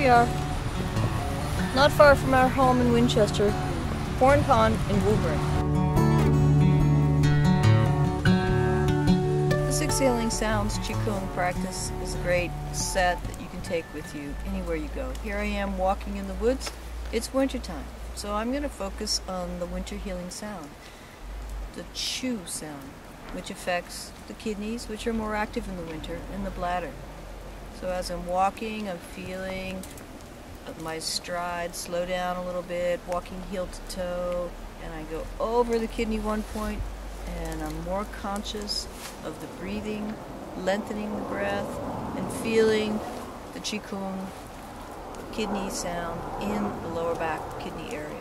we are, not far from our home in Winchester, Horn Pond in Woburn. The 6 Healing Sounds Qigong practice is a great set that you can take with you anywhere you go. Here I am walking in the woods. It's wintertime, so I'm going to focus on the winter healing sound, the chew sound, which affects the kidneys, which are more active in the winter, and the bladder. So as I'm walking, I'm feeling my stride slow down a little bit, walking heel to toe, and I go over the kidney 1 point, and I'm more conscious of the breathing, lengthening the breath, and feeling the Qigong kidney sound in the lower back kidney area.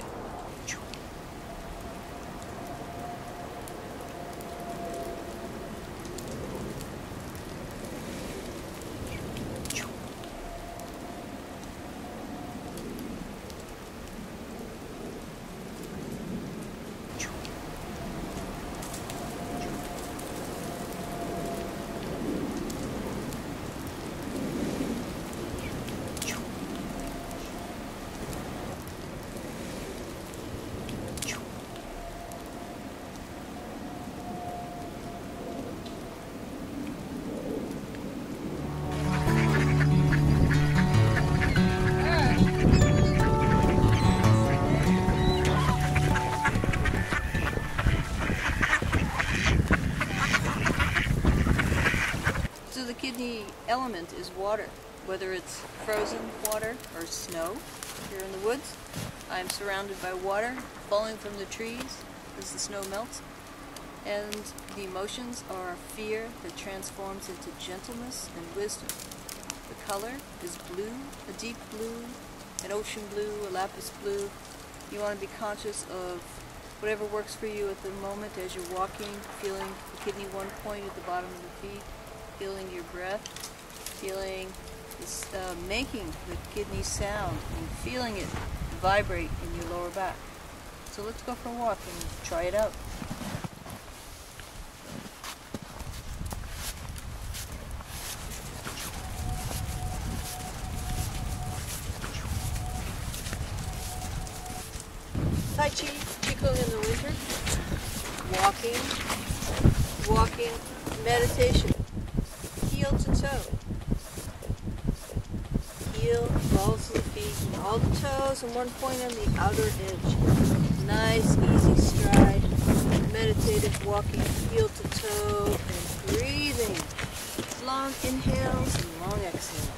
So the kidney element is water, whether it's frozen water or snow. Here in the woods, I'm surrounded by water falling from the trees as the snow melts, and the emotions are fear that transforms into gentleness and wisdom. The color is blue, a deep blue, an ocean blue, a lapis blue. You want to be conscious of whatever works for you at the moment as you're walking, feeling the kidney 1 point at the bottom of the feet, feeling your breath, feeling this, making the kidney sound and feeling it vibrate in your lower back. So let's go for a walk and try it out. Tai Chi, Qigong in the winter, walking, meditation, heel to toe, heel, balls to the feet, and all the toes and 1 point on the outer edge. Nice, easy stride, meditative walking, heel to toe, and breathing, long inhales and long exhales.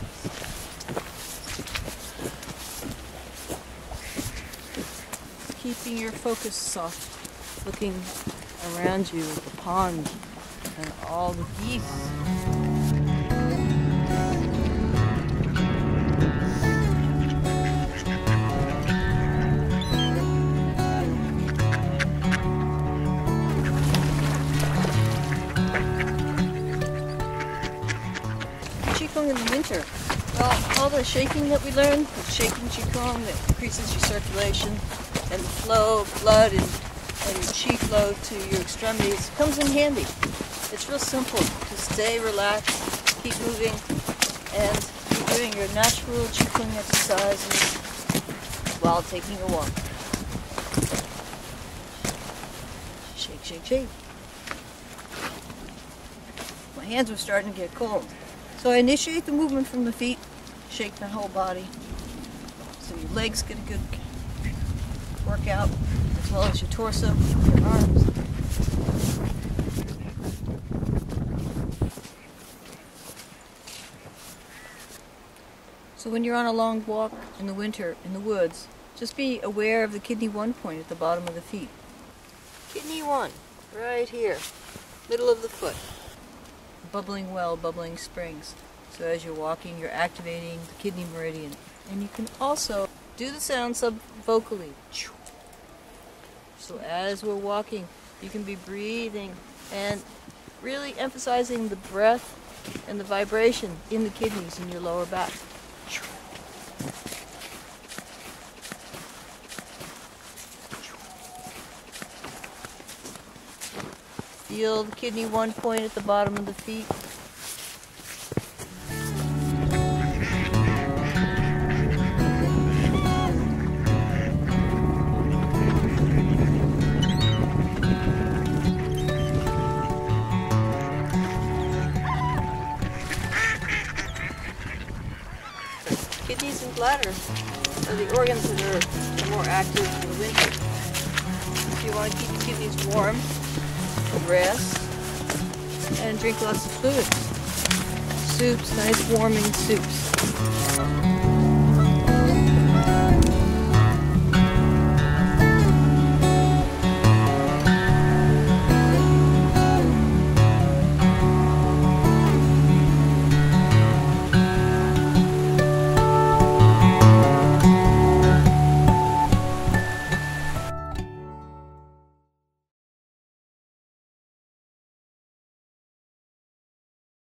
Keeping your focus soft, looking around you at the pond and all the geese. Qigong in the winter. Well, all the shaking that we learn, the shaking Qigong that increases your circulation and the flow of blood and your qi flow to your extremities comes in handy. It's real simple. Just stay relaxed, keep moving, and keep doing your natural Qigong exercises while taking a walk. Shake, shake, shake. My hands are starting to get cold. So I initiate the movement from the feet, shake the whole body, so your legs get a good workout, as well as your torso, your arms. So when you're on a long walk in the winter in the woods, just be aware of the kidney 1 point at the bottom of the feet. Kidney 1, right here, middle of the foot. Bubbling well, bubbling springs. So as you're walking, you're activating the kidney meridian. And you can also do the sound sub-vocally. So as we're walking, you can be breathing and really emphasizing the breath and the vibration in the kidneys in your lower back. Feel the kidney 1 point at the bottom of the feet. fat are the organs that are more active in the winter. If you want to keep your kidneys warm, rest and drink lots of fluids. Soups, nice warming soups.